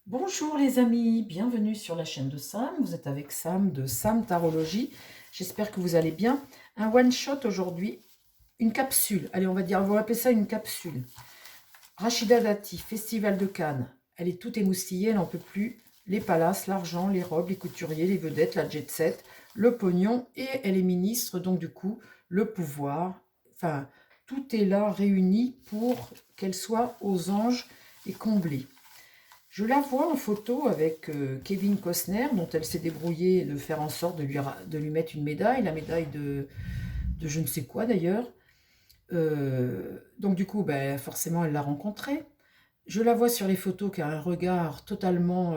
Bonjour les amis, bienvenue sur la chaîne de Sam. Vous êtes avec Sam de Sam Tarologie. J'espère que vous allez bien. Un one shot aujourd'hui, une capsule. Allez, on va appeler ça une capsule. Rachida Dati, Festival de Cannes. Elle est toute émoustillée, elle n'en peut plus. Les palaces, l'argent, les robes, les couturiers, les vedettes, la jet set, le pognon, et elle est ministre, donc du coup, le pouvoir. Enfin, tout est là réuni pour qu'elle soit aux anges et comblée. Je la vois en photo avec Kevin Costner, dont elle s'est débrouillée de faire en sorte de lui mettre une médaille, la médaille de je ne sais quoi d'ailleurs. Donc du coup, ben, forcément, elle l'a rencontré. Je la vois sur les photos qui a un regard totalement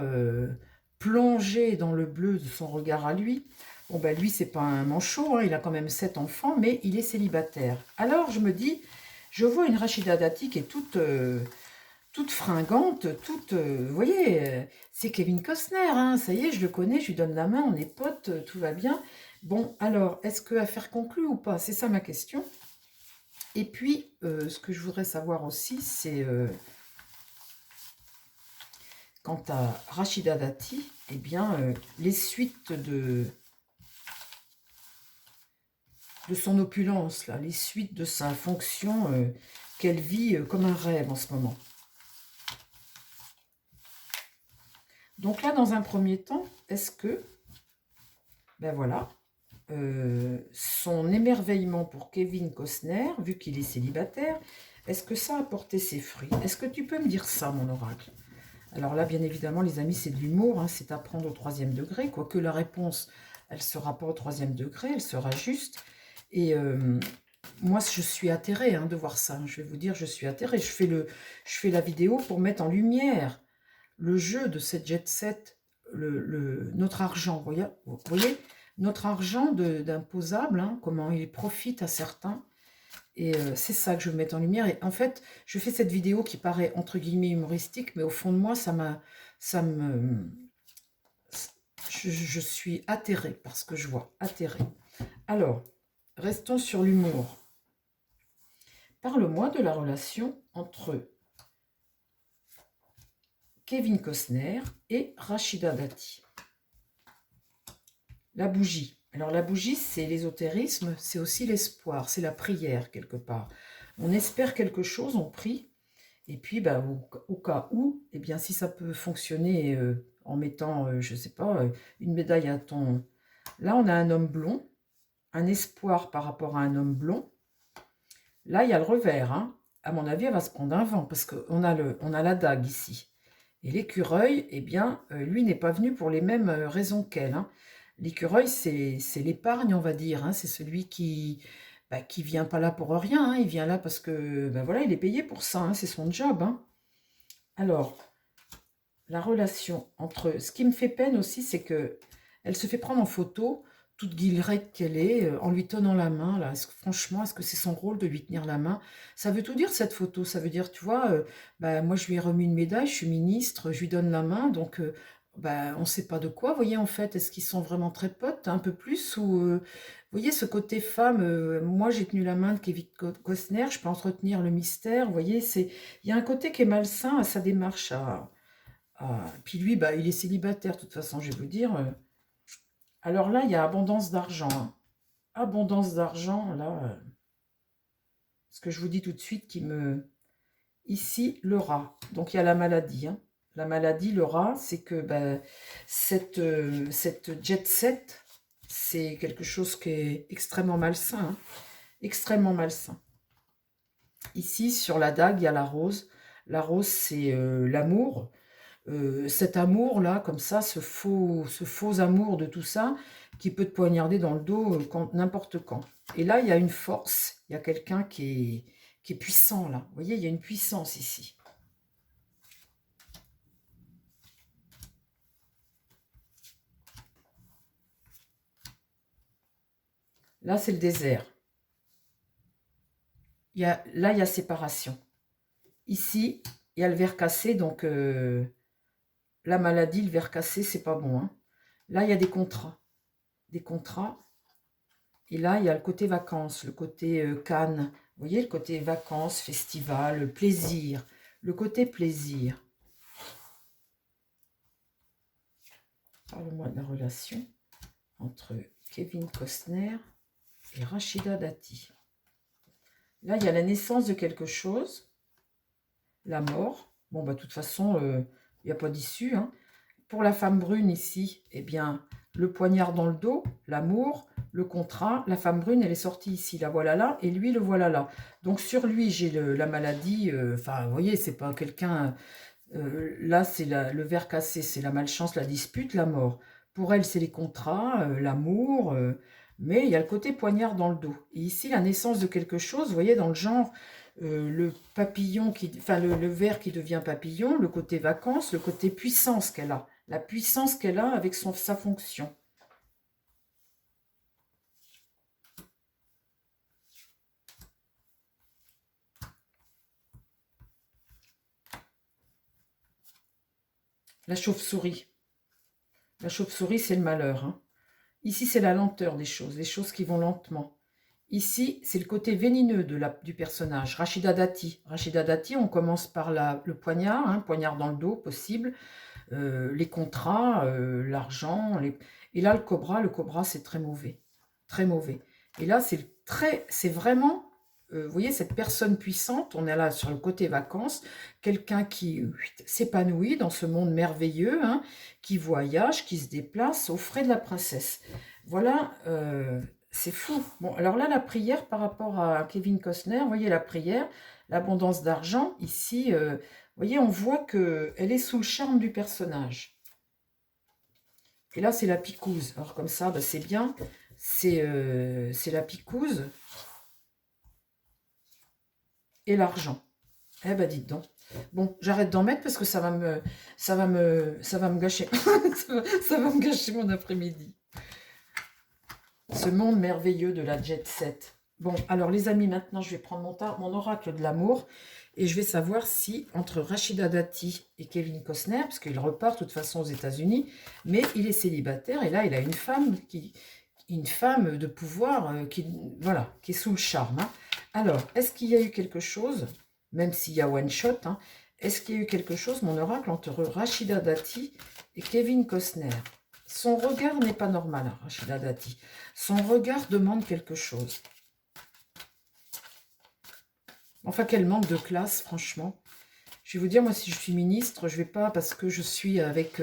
plongé dans le bleu de son regard à lui. Bon, ben lui, c'est pas un manchot, hein, il a quand même 7 enfants, mais il est célibataire. Alors je me dis, je vois une Rachida Dati qui est toute fringante, vous voyez, c'est Kevin Costner, hein, ça y est, je le connais, je lui donne la main, on est potes, tout va bien. Bon, alors, est-ce que affaire conclue ou pas? C'est ça ma question. Et puis, ce que je voudrais savoir aussi, c'est quant à Rachida Dati, eh bien, les suites de son opulence, là, les suites de sa fonction qu'elle vit comme un rêve en ce moment. Donc là, dans un premier temps, est-ce que, ben voilà, son émerveillement pour Kevin Costner, vu qu'il est célibataire, est-ce que ça a porté ses fruits? Est-ce que tu peux me dire ça, mon oracle? Alors là, bien évidemment, les amis, c'est de l'humour, hein, c'est à prendre au troisième degré, quoique la réponse, elle ne sera pas au troisième degré, elle sera juste. Et moi, je suis atterrée de voir ça. Je vais vous dire, je suis atterrée. Je fais la vidéo pour mettre en lumière le jeu de cette jet set, notre argent, vous voyez notre argent d'imposable, hein, comment il profite à certains. Et c'est ça que je veux mettre en lumière. Et en fait, je fais cette vidéo qui paraît entre guillemets humoristique, mais au fond de moi, ça me, je suis atterrée par ce que je vois, atterrée. Alors, restons sur l'humour. Parle-moi de la relation entre Kevin Costner et Rachida Dati. La bougie. Alors la bougie, c'est l'ésotérisme, c'est aussi l'espoir, c'est la prière quelque part. On espère quelque chose, on prie, et puis bah, au cas où, eh bien si ça peut fonctionner en mettant, je ne sais pas, une médaille à ton... Là, on a un homme blond, un espoir par rapport à un homme blond. Là, il y a le revers, hein. À mon avis, elle va se prendre un vent, parce qu'on a, on a la dague ici. Et l'écureuil, eh bien, lui n'est pas venu pour les mêmes raisons qu'elle, hein. L'écureuil, c'est l'épargne, on va dire, hein. C'est celui qui vient pas là pour rien, hein. Il vient là parce que, ben voilà, il est payé pour ça, hein. C'est son job, hein. Alors, la relation entre... Ce qui me fait peine aussi, c'est que elle se fait prendre en photo, toute guillerette qu'elle est, en lui tenant la main, là. Franchement, est-ce que c'est son rôle de lui tenir la main? Ça veut tout dire, cette photo. Ça veut dire, tu vois, bah, moi, je lui ai remis une médaille, je suis ministre, je lui donne la main, donc bah, on ne sait pas de quoi, vous voyez, en fait. Est-ce qu'ils sont vraiment très potes, un peu plus, ou... vous voyez, ce côté femme, moi, j'ai tenu la main de Kevin Costner, je peux entretenir le mystère, vous voyez, il y a un côté qui est malsain à sa démarche, puis lui, bah, il est célibataire, de toute façon, je vais vous dire. Alors là, il y a abondance d'argent, hein. Abondance d'argent, là. Ce que je vous dis tout de suite qui me... Ici, le rat. Donc, il y a la maladie, hein. La maladie, le rat, c'est que bah, cette jet set, c'est quelque chose qui est extrêmement malsain, hein. Extrêmement malsain. Ici, sur la dague, il y a la rose. La rose, c'est l'amour. Cet amour-là, comme ça, ce faux amour de tout ça, qui peut te poignarder dans le dos n'importe quand. Et là, il y a une force, il y a quelqu'un qui est puissant, là. Vous voyez, il y a une puissance ici. Là, c'est le désert. Là, il y a séparation. Ici, il y a le verre cassé, donc la maladie, le verre cassé, c'est pas bon, hein. Là, il y a des contrats. Des contrats. Et là, il y a le côté vacances, le côté Cannes. Vous voyez, le côté vacances, festival, plaisir. Le côté plaisir. Parle-moi de la relation entre Kevin Costner et Rachida Dati. Là, il y a la naissance de quelque chose, la mort. Bon, bah, de toute façon, il n'y a pas d'issue, hein. Pour la femme brune ici, eh bien, le poignard dans le dos, l'amour, le contrat. La femme brune, elle est sortie ici, la voilà là, et lui, le voilà là. Donc sur lui, j'ai la maladie. Enfin, vous voyez, c'est pas quelqu'un. Là, c'est le verre cassé, c'est la malchance, la dispute, la mort. Pour elle, c'est les contrats, l'amour. Mais il y a le côté poignard dans le dos. Et ici, la naissance de quelque chose, vous voyez, dans le genre, le papillon, enfin le ver qui devient papillon, le côté vacances, le côté puissance qu'elle a. La puissance qu'elle a avec sa fonction. La chauve-souris. La chauve-souris, c'est le malheur, hein. Ici, c'est la lenteur des choses, les choses qui vont lentement. Ici, c'est le côté vénineux du personnage, Rachida Dati. Rachida Dati, on commence par le poignard, hein, poignard dans le dos, possible, les contrats, l'argent. Et là, le cobra, c'est très mauvais. Très mauvais. Et là, c'est vraiment, vous voyez, cette personne puissante, on est là sur le côté vacances, quelqu'un qui s'épanouit dans ce monde merveilleux, hein, qui voyage, qui se déplace aux frais de la princesse. Voilà, c'est fou. Bon, alors là, la prière par rapport à Kevin Costner, vous voyez la prière, l'abondance d'argent, ici, vous voyez, on voit qu'elle est sous le charme du personnage. Et là, c'est la picouse. Alors comme ça, bah, c'est bien. C'est la picouse et l'argent. Eh ben, dites donc. Bon, j'arrête d'en mettre parce que ça va me gâcher. ça va me gâcher mon après-midi. Ce monde merveilleux de la jet set. Bon, alors les amis, maintenant, je vais prendre mon oracle de l'amour et je vais savoir si, entre Rachida Dati et Kevin Costner, parce qu'il repart de toute façon aux États-Unis, mais il est célibataire et là, il a une femme de pouvoir voilà, qui est sous le charme, hein. Alors, est-ce qu'il y a eu quelque chose, même s'il y a one shot, hein, est-ce qu'il y a eu quelque chose, mon oracle, entre Rachida Dati et Kevin Costner? Son regard n'est pas normal, hein, Rachida Dati. Son regard demande quelque chose. Enfin, quel manque de classe, franchement. Je vais vous dire, moi, si je suis ministre, je ne vais pas, parce que je suis avec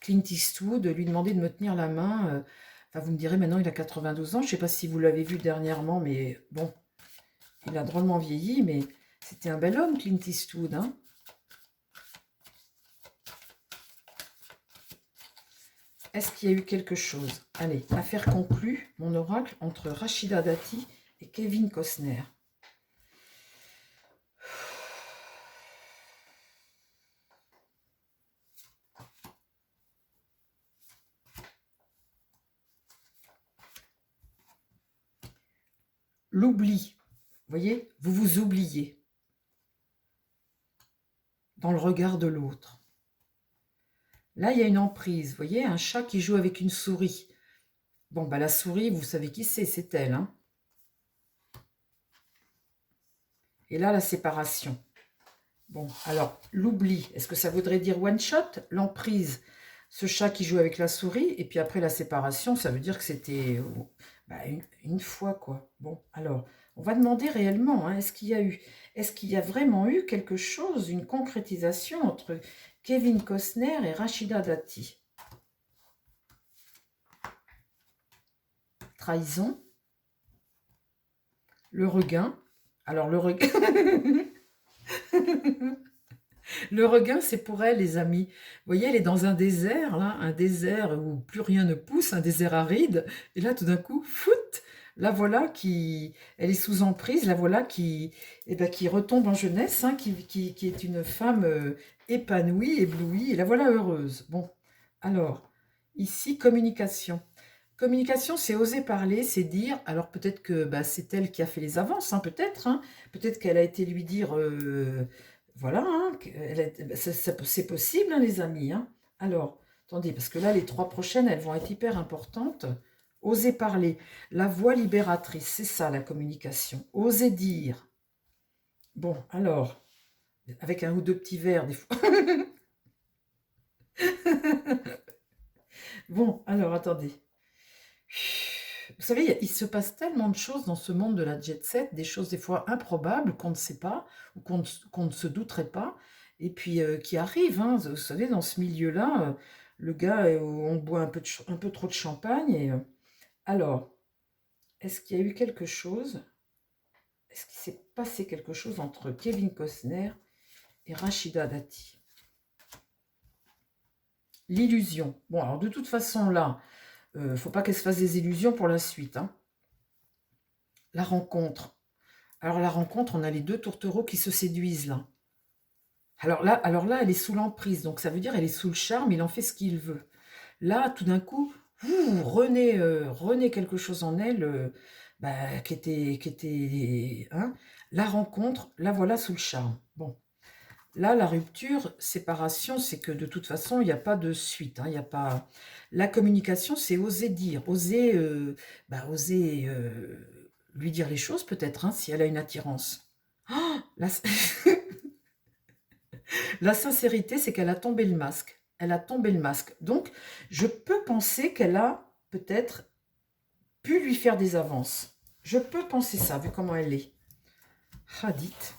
Clint Eastwood, lui demander de me tenir la main. Enfin, vous me direz, maintenant, il a 92 ans. Je ne sais pas si vous l'avez vu dernièrement, mais bon, il a drôlement vieilli, mais c'était un bel homme, Clint Eastwood, hein. Est-ce qu'il y a eu quelque chose? Allez, affaire conclue, mon oracle, entre Rachida Dati et Kevin Costner. L'oubli. Vous voyez, vous vous oubliez dans le regard de l'autre. Là, il y a une emprise. Vous voyez, un chat qui joue avec une souris. Bon, bah la souris, vous savez qui c'est elle, hein. Et là, la séparation. Bon, alors, l'oubli, est-ce que ça voudrait dire one shot? L'emprise, ce chat qui joue avec la souris, et puis après la séparation, ça veut dire que c'était bah, une fois, quoi. Bon, alors, on va demander réellement, hein, est-ce qu'il y a vraiment eu quelque chose, une concrétisation entre Kevin Costner et Rachida Dati? Trahison, le regain. Alors, le regain... Le regain, c'est pour elle, les amis. Vous voyez, elle est dans un désert, là, un désert où plus rien ne pousse, un désert aride. Et là, tout d'un coup, foot, la voilà elle est sous emprise, la voilà qui retombe en jeunesse, hein, qui est une femme épanouie, éblouie, et la voilà heureuse. Bon, alors, ici, communication. Communication, c'est oser parler, c'est dire, alors peut-être que bah, c'est elle qui a fait les avances, hein, peut-être, hein, peut-être qu'elle a été lui dire, voilà, hein, c'est possible, hein, les amis, hein. Alors, attendez, parce que là, les 3 prochaines, elles vont être hyper importantes. Oser parler, la voix libératrice, c'est ça la communication, oser dire. Bon, alors, avec un ou deux petits verres, des fois. Bon, alors attendez. Vous savez, il se passe tellement de choses dans ce monde de la jet set, des choses des fois improbables qu'on ne sait pas ou qu'on ne se douterait pas, et puis qui arrivent. Hein. Vous savez, dans ce milieu-là, le gars, on boit un peu trop de champagne. Alors, est-ce qu'il y a eu quelque chose? Est-ce qu'il s'est passé quelque chose entre Kevin Costner et Rachida Dati? L'illusion. Bon, alors de toute façon, là, faut pas qu'elle se fasse des illusions pour la suite. Hein. La rencontre. Alors la rencontre, on a les deux tourtereaux qui se séduisent là. Alors là, elle est sous l'emprise, donc ça veut dire elle est sous le charme, il en fait ce qu'il veut. Là, tout d'un coup, renaît quelque chose en elle qui était hein, la rencontre, la voilà sous le charme. Bon, là, la rupture, séparation, c'est que de toute façon, il n'y a pas de suite. Hein, il y a pas... La communication, c'est oser dire, oser lui dire les choses peut-être, hein, si elle a une attirance. Oh, la... La sincérité, c'est qu'elle a tombé le masque. Elle a tombé le masque. Donc, je peux penser qu'elle a peut-être pu lui faire des avances. Je peux penser ça, vu comment elle est. Hadith.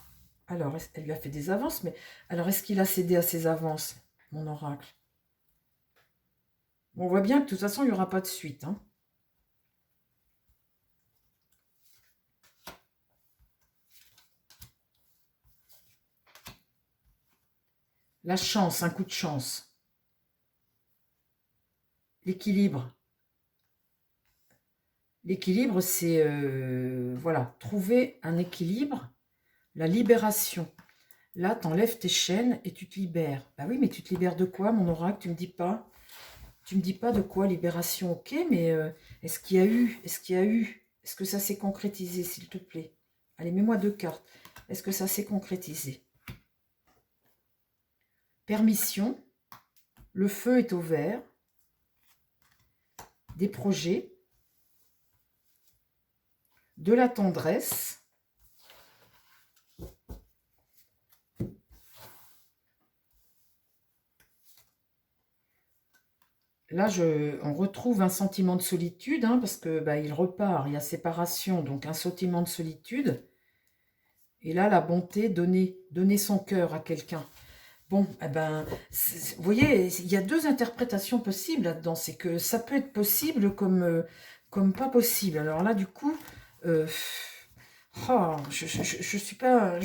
Alors, elle lui a fait des avances, mais alors est-ce qu'il a cédé à ses avances, mon oracle? On voit bien que de toute façon, il n'y aura pas de suite. Hein. La chance, un coup de chance. L'équilibre. L'équilibre, c'est voilà, trouver un équilibre, la libération. Là, t'enlèves tes chaînes et tu te libères. Bah oui, mais tu te libères de quoi, mon oracle? Tu me dis pas. Tu me dis pas de quoi, libération, ok, mais est-ce qu'il y a eu? Est-ce qu'il y a eu? Est-ce que ça s'est concrétisé, s'il te plaît? Allez, mets-moi 2 cartes. Est-ce que ça s'est concrétisé? Permission. Le feu est au vert. Des projets. De la tendresse. Là, on retrouve un sentiment de solitude, hein, parce que il repart, il y a séparation, donc un sentiment de solitude. Et là, la bonté, donner son cœur à quelqu'un. Bon, eh ben, vous voyez, il y a 2 interprétations possibles là-dedans. C'est que ça peut être possible comme pas possible. Alors là, du coup, je suis pas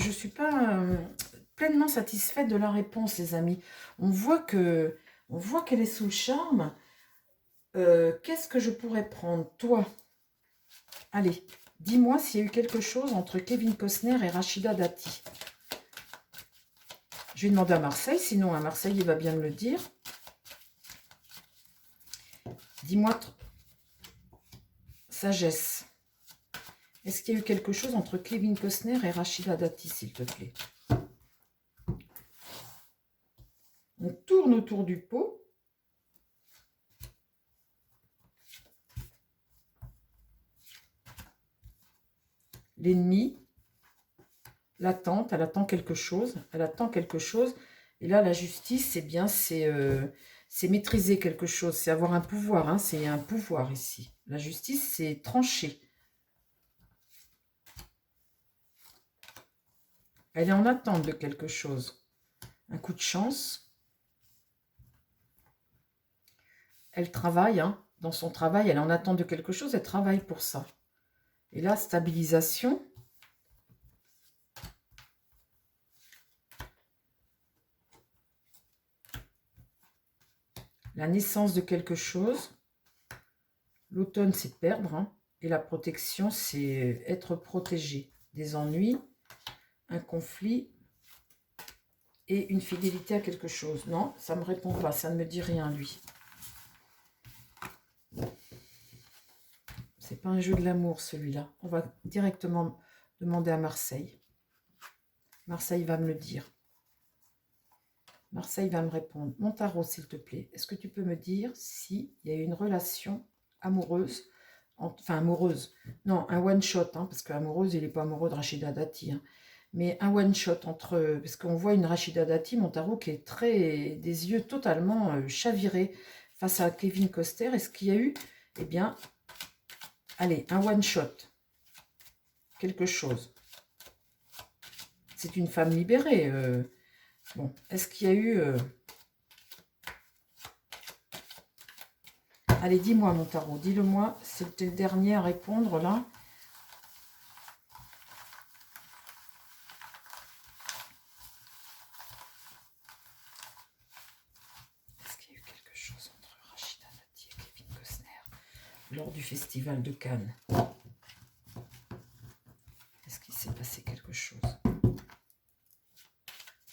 pleinement satisfaite de la réponse, les amis. On voit qu'elle est sous le charme. Qu'est-ce que je pourrais prendre? Toi, allez, dis-moi s'il y a eu quelque chose entre Kevin Costner et Rachida Dati. Je vais demander à Marseille, sinon à Marseille, il va bien me le dire. Dis-moi, sagesse. Est-ce qu'il y a eu quelque chose entre Kevin Costner et Rachida Dati, s'il te plaît? On tourne autour du pot. L'ennemi, l'attente, elle attend quelque chose. Elle attend quelque chose. Et là, la justice, c'est bien, c'est maîtriser quelque chose. C'est avoir un pouvoir. Hein, c'est un pouvoir ici. La justice, c'est trancher. Elle est en attente de quelque chose. Un coup de chance. Elle travaille, hein. Dans son travail, elle est en attente de quelque chose, elle travaille pour ça. Et là, stabilisation. La naissance de quelque chose. L'automne, c'est perdre. Hein. Et la protection, c'est être protégé. Des ennuis, un conflit et une fidélité à quelque chose. Non, ça ne me répond pas, ça ne me dit rien, lui. C'est pas un jeu de l'amour, celui-là. On va directement demander à Marseille. Marseille va me le dire. Marseille va me répondre. Mon tarot, s'il te plaît, est-ce que tu peux me dire s'il y a une relation amoureuse, enfin amoureuse, non, un one-shot, hein, parce qu'amoureuse, il n'est pas amoureux de Rachida Dati, hein, mais un one-shot entre, parce qu'on voit une Rachida Dati, mon tarot, qui est des yeux totalement chavirés, face à Kevin Costner, est-ce qu'il y a eu, eh bien, allez, un one-shot, quelque chose. C'est une femme libérée. Bon, est-ce qu'il y a eu... Allez, dis-moi, mon tarot, dis-le-moi. C'était le dernier à répondre, là. Est-ce qu'il y a eu quelque chose entre Rachida Dati et Kevin Costner lors du festival de Cannes? Est-ce qu'il s'est passé quelque chose?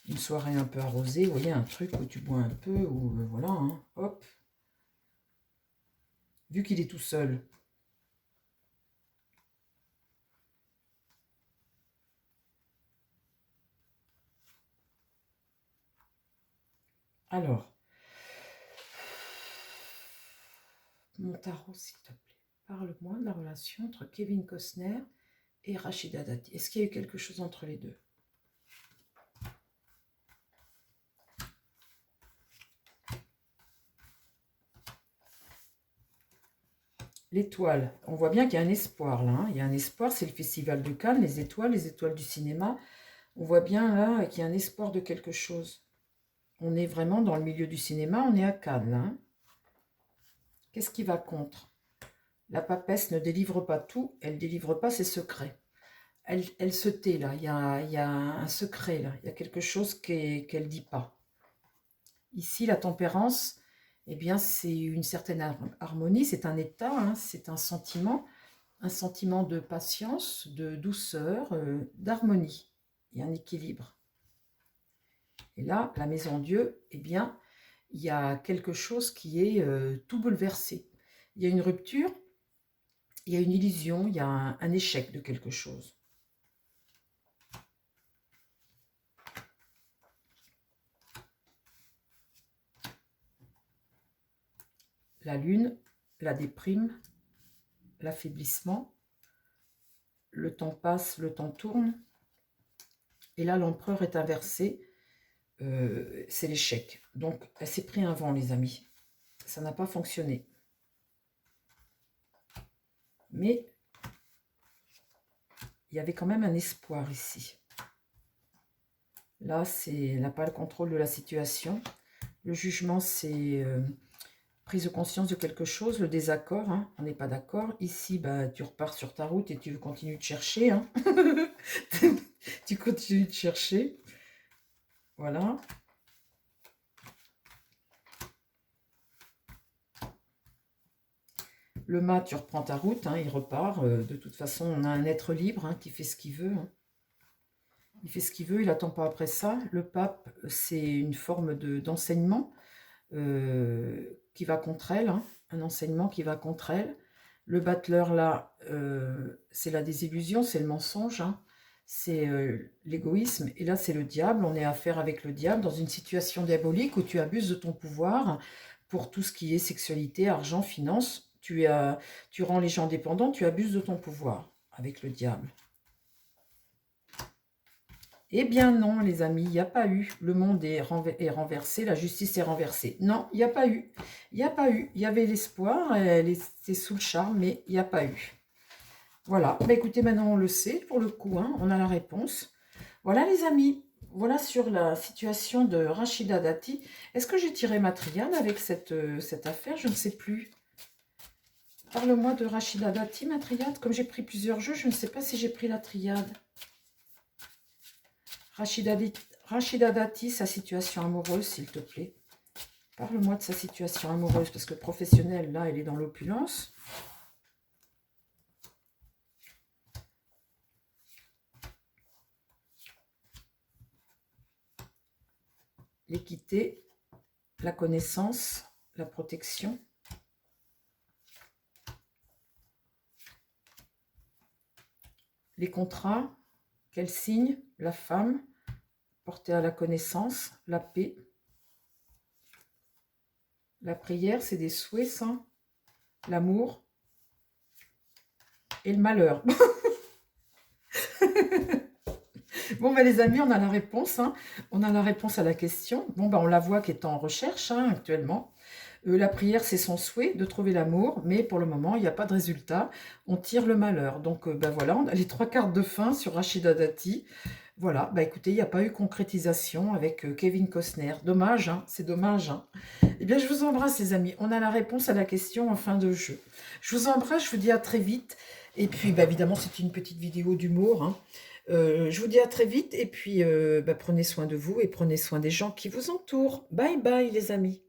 Une soirée un peu arrosée, vous voyez, un truc où tu bois un peu, ou voilà, hein, hop. Vu qu'il est tout seul. Alors, mon tarot, s'il te plaît, parle-moi de la relation entre Kevin Costner et Rachida Dati. Est-ce qu'il y a eu quelque chose entre les deux? L'étoile, on voit bien qu'il y a un espoir là. Hein. Il y a un espoir, c'est le festival de Cannes, les étoiles du cinéma. On voit bien là qu'il y a un espoir de quelque chose. On est vraiment dans le milieu du cinéma, on est à Cannes là. Hein. Qu'est-ce qui va contre? La papesse ne délivre pas tout, elle ne délivre pas ses secrets. Elle se tait là, il y a un secret là, il y a quelque chose qu'elle ne dit pas. Ici, la tempérance, eh bien, c'est une certaine harmonie, c'est un état, hein, c'est un sentiment de patience, de douceur, d'harmonie. Il y a un équilibre. Et là, la maison Dieu, eh bien, il y a quelque chose qui est tout bouleversé. Il y a une rupture, il y a une illusion, il y a un échec de quelque chose. La lune, la déprime, l'affaiblissement, le temps passe, le temps tourne, et là l'empereur est inversé, c'est l'échec. Donc elle s'est pris un vent, les amis, ça n'a pas fonctionné. Mais il y avait quand même un espoir ici. Là, elle n'a pas le contrôle de la situation. Le jugement, c'est prise de conscience de quelque chose, le désaccord, hein, on n'est pas d'accord. Ici, bah, tu repars sur ta route et tu continues de chercher. Hein. Tu continues de chercher. Voilà. Le mât, tu reprends ta route, hein, il repart. De toute façon, on a un être libre hein, qui fait ce qu'il veut. Hein. Il fait ce qu'il veut, il n'attend pas après ça. Le pape, c'est une forme d'enseignement qui va contre elle, hein, un enseignement qui va contre elle. Le battleur, là, c'est la désillusion, c'est le mensonge, hein, c'est l'égoïsme. Et là, c'est le diable. On est à affaire avec le diable dans une situation diabolique où tu abuses de ton pouvoir pour tout ce qui est sexualité, argent, finance. Tu rends les gens dépendants, tu abuses de ton pouvoir avec le diable. Eh bien non, les amis, il n'y a pas eu. Le monde est renversé, la justice est renversée. Non, il n'y a pas eu. Il n'y a pas eu. Il y avait l'espoir, elle était sous le charme, mais il n'y a pas eu. Voilà. Bah, écoutez, maintenant on le sait, pour le coup, hein, on a la réponse. Voilà les amis, voilà sur la situation de Rachida Dati. Est-ce que j'ai tiré ma triade avec cette affaire? Je ne sais plus. Parle-moi de Rachida Dati, ma triade. Comme j'ai pris plusieurs jeux, je ne sais pas si j'ai pris la triade. Rachida Dati, sa situation amoureuse, s'il te plaît. Parle-moi de sa situation amoureuse, parce que professionnelle, là, elle est dans l'opulence. L'équité, la connaissance, la protection. Les contrats, qu'elle signe, la femme, portée à la connaissance, la paix. La prière, c'est des souhaits saints, l'amour et le malheur. Bon, ben, les amis, on a la réponse. Hein. On a la réponse à la question. Bon, ben, on la voit qui est en recherche hein, actuellement. La prière, c'est son souhait de trouver l'amour, mais pour le moment, il n'y a pas de résultat. On tire le malheur. Donc, ben voilà, on a les 3 cartes de fin sur Rachida Dati. Voilà, bah écoutez, il n'y a pas eu concrétisation avec Kevin Costner. Dommage, hein, c'est dommage. Hein. Eh bien, je vous embrasse, les amis. On a la réponse à la question en fin de jeu. Je vous embrasse, je vous dis à très vite. Et puis, bah, évidemment, c'est une petite vidéo d'humour. Hein. Je vous dis à très vite. Et puis, bah, prenez soin de vous et prenez soin des gens qui vous entourent. Bye bye, les amis.